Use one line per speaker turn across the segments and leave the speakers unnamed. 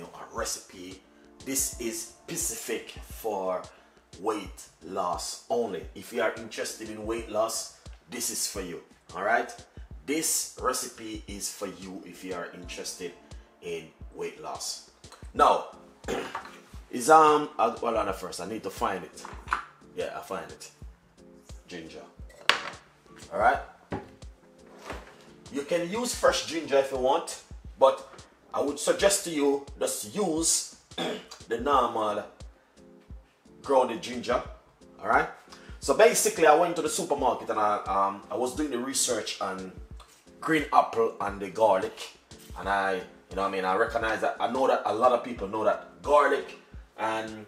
you a recipe. This is specific for weight loss only. If you are interested in weight loss, this is for you. All right, this recipe is for you if you are interested in weight loss. Now, is well, on first I need to find it. Yeah, I find it. Ginger. All right. You can use fresh ginger if you want, but I would suggest to you just use the normal grounded ginger. All right. So basically, I went to the supermarket and I was doing the research on green apple and the garlic, and I recognize that. I know that a lot of people know that garlic and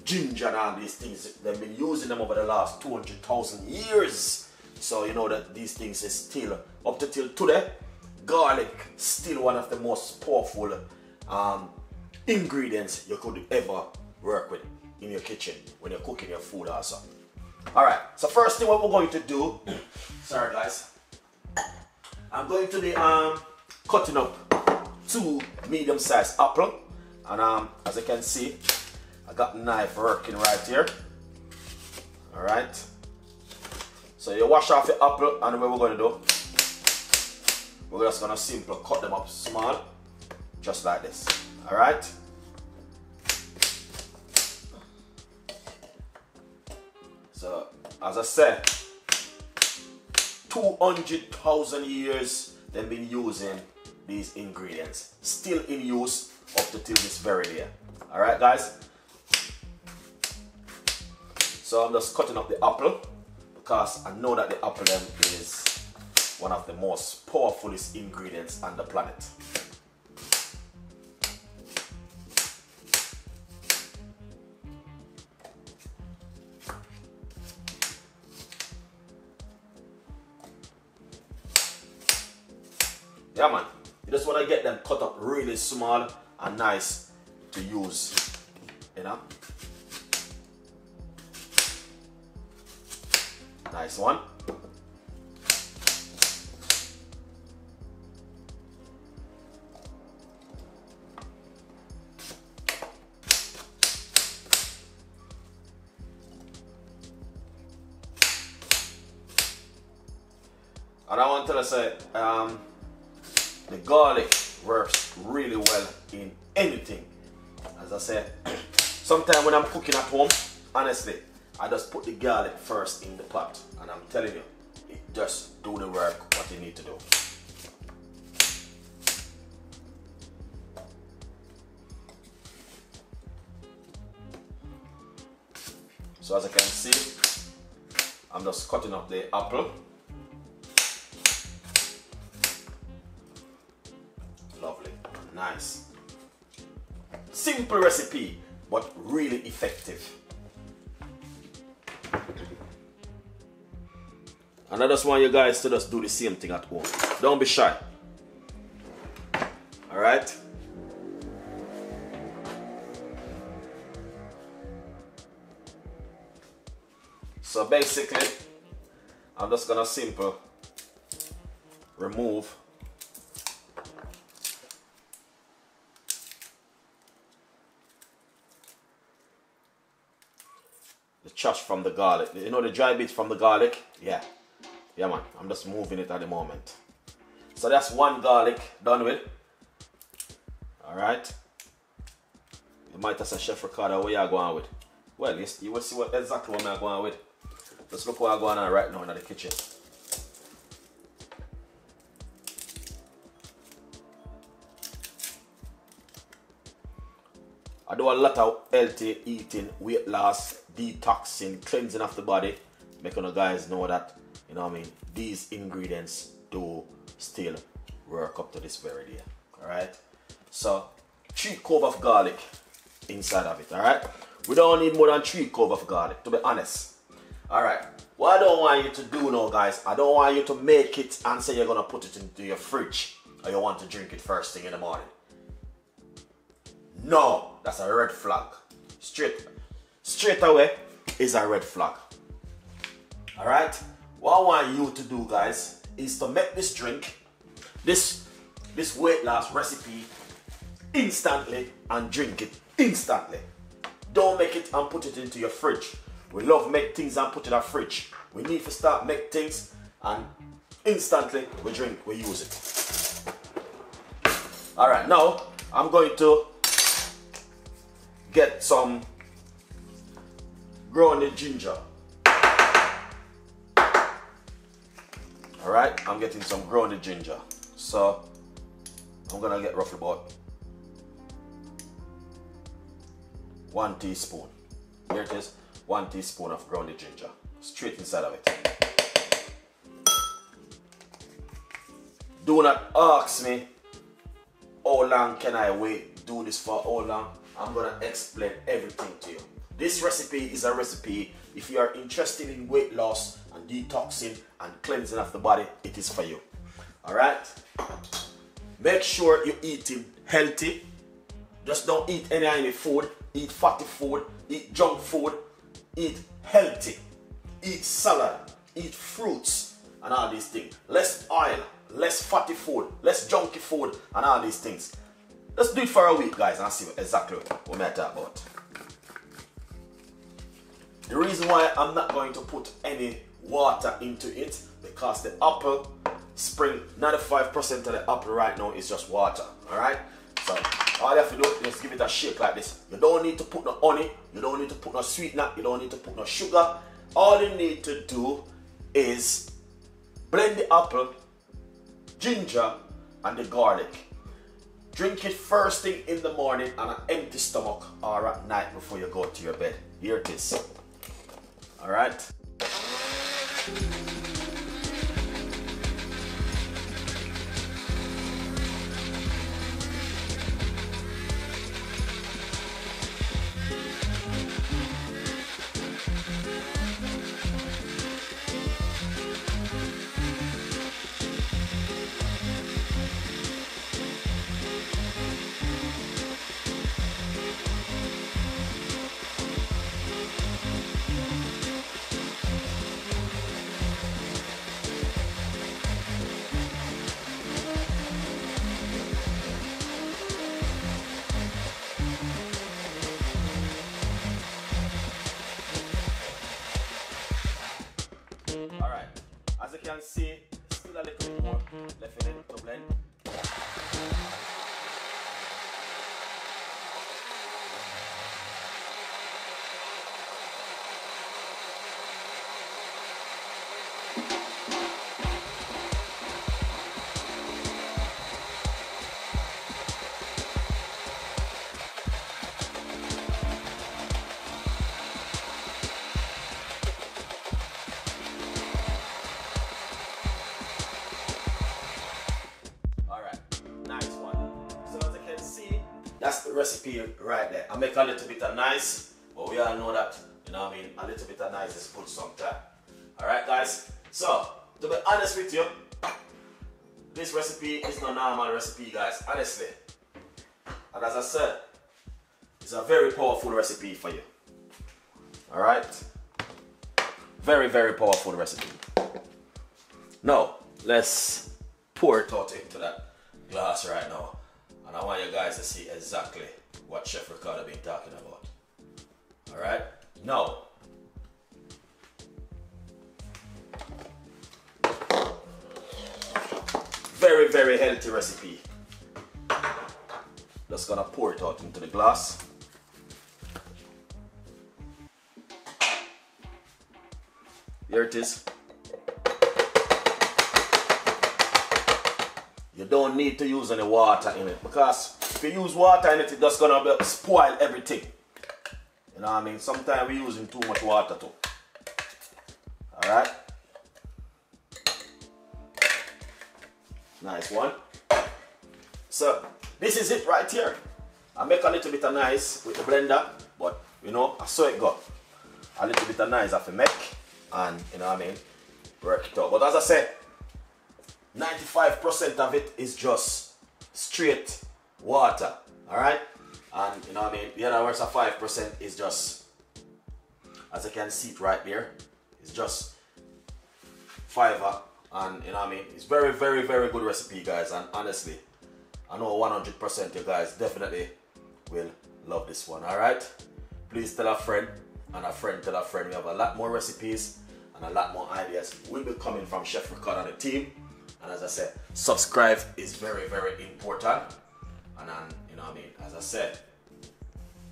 ginger and all these things, they've been using them over the last 200,000 years. So you know that these things is still, up to till today, garlic still one of the most powerful ingredients you could ever work with in your kitchen when you're cooking your food also. Alright, so first thing what we're going to do, sorry guys, I'm going to be cutting up 2 medium-sized apples, and as you can see, I got the knife working right here. Alright, so you wash off your apple, and what we're going to do, we're just going to simply cut them up small, just like this. Alright, so as I said, 200,000 years they've been using these ingredients, still in use up to till this very day. Alright guys, so I'm just cutting up the apple because I know that the apple then is one of the most powerfulest ingredients on the planet. Yeah man, you just want to get them cut up really small and nice to use, you know. Nice one. And I want to say, the garlic works really well in anything. As I said, sometimes when I'm cooking at home, honestly, I just put the garlic first in the pot, and I'm telling you, it just do the work what you need to do. So as I can see, I'm just cutting up the apple. Lovely, nice. Simple recipe, but really effective. And I just want you guys to just do the same thing at home. Don't be shy. Alright? So basically, I'm just gonna simply remove the trash from the garlic. You know the dry bits from the garlic? Yeah. Yeah man, I'm just moving it at the moment. So that's one garlic done with. Alright. You might have said, Chef Ricardo, what you are going with? Well, you will see exactly what I'm going with. Just look what I'm going on right now in the kitchen. I do a lot of healthy eating, weight loss, detoxing, cleansing of the body. Making you guys know that, you know what I mean, these ingredients do still work up to this very day. Alright? So 3 cloves of garlic inside of it. Alright? We don't need more than 3 cloves of garlic, to be honest. Alright. What I don't want you to do now, guys, I don't want you to make it and say you're gonna put it into your fridge or you want to drink it first thing in the morning. No, that's a red flag. Straight away is a red flag. Alright? What I want you to do, guys, is to make this drink, this weight loss recipe instantly and drink it instantly. Don't make it and put it into your fridge. We love make things and put it in our fridge. We need to start make things and instantly we drink, we use it. Alright, now I'm going to get some grounded ginger. Alright, I'm getting some grounded ginger. So I'm gonna get roughly about 1 teaspoon. Here it is, 1 teaspoon of grounded ginger. Straight inside of it. Do not ask me how long can I wait, do this for how long. I'm gonna explain everything to you. This recipe is a recipe if you are interested in weight loss and detoxing and cleansing of the body, it is for you. Alright? Make sure you're eating healthy. Just don't eat any food. Eat fatty food, eat junk food, eat healthy, eat salad, eat fruits and all these things. Less oil, less fatty food, less junky food and all these things. Let's do it for a week, guys, and see exactly what we're talking about. The reason why I'm not going to put any water into it, because the apple spring, 95% of the apple right now is just water, alright? So all you have to do is just give it a shake like this. You don't need to put no honey, you don't need to put no sweetener, you don't need to put no sugar. All you need to do is blend the apple, ginger, and the garlic. Drink it first thing in the morning on an empty stomach or at night before you go to your bed. Here it is. Alright? Alright, as you can see, still a little bit more left in it to blend. That's the recipe right there. I make a little bit of nice, but we all know that, you know what I mean, a little bit of nice is good sometimes. Alright guys, so to be honest with you, this recipe is not a normal recipe, guys, honestly. And as I said, it's a very powerful recipe for you. Alright? Very, very powerful recipe. Now, let's pour it out into that glass right now. And I want you guys to see exactly what Chef Ricardo been talking about. Alright? Now, very, very healthy recipe. Just gonna pour it out into the glass. Here it is. You don't need to use any water in it, because if you use water in it, it's just gonna spoil everything. You know what I mean? Sometimes we're using too much water too. Alright? Nice one. So, this is it right here. I make a little bit of nice with the blender, but you know, I saw it go. A little bit of nice I have to make, and you know what I mean, work it out. But as I said, 95% of it is just straight water, alright? And you know what I mean, the other rest of 5% is just, as you can see it right there, it's just fiber, and you know what I mean, it's very, very, very good recipe, guys, and honestly, I know 100% you guys definitely will love this one. Alright? Please tell a friend, and a friend tell a friend. We have a lot more recipes and a lot more ideas will be coming from Chef Ricardo and the team. And as I said, subscribe is very, very important. And then, you know what I mean, as I said,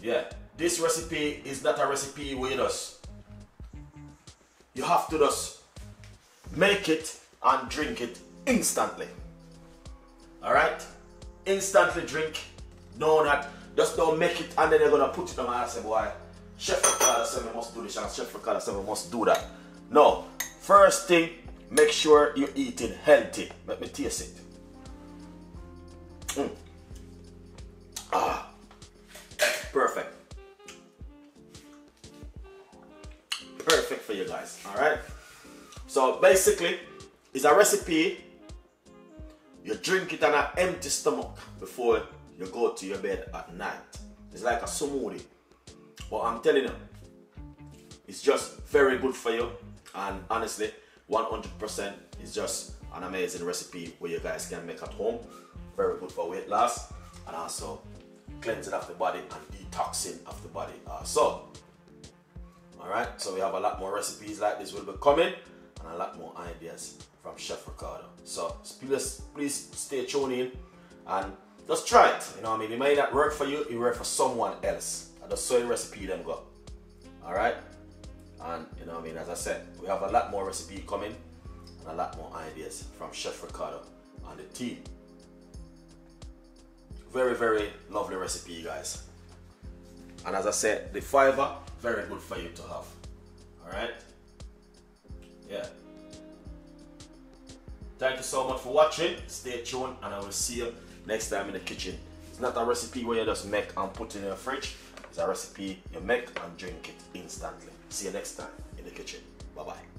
yeah, this recipe is not a recipe where you have to just make it and drink it instantly. Alright? Instantly drink. No, not just don't make it and then you're gonna put it on and say, boy, Chef Ricardo said we must do this and Chef Ricardo said we must do that. No. First thing, make sure you're eating healthy. Let me taste it. Ah. Perfect. Perfect for you guys. Alright? So basically, it's a recipe. You drink it on an empty stomach before you go to your bed at night. It's like a smoothie. But I'm telling you, it's just very good for you. And honestly, 100% is just an amazing recipe where you guys can make at home. Very good for weight loss and also cleansing of the body and detoxing of the body also. Alright, so we have a lot more recipes like this will be coming and a lot more ideas from Chef Ricardo. So please stay tuned in and just try it. You know what I mean? It may not work for you, it work for someone else. I just saw the recipe them go. Alright? And you know what I mean, as I said, we have a lot more recipe coming and a lot more ideas from Chef Ricardo and the team. Very, very lovely recipe, guys. And as I said, the fiber, very good for you to have. Alright? Yeah. Thank you so much for watching. Stay tuned and I will see you next time in the kitchen. It's not a recipe where you just make and put in your fridge. It's a recipe you make and drink it instantly. See you next time in the kitchen. Bye bye.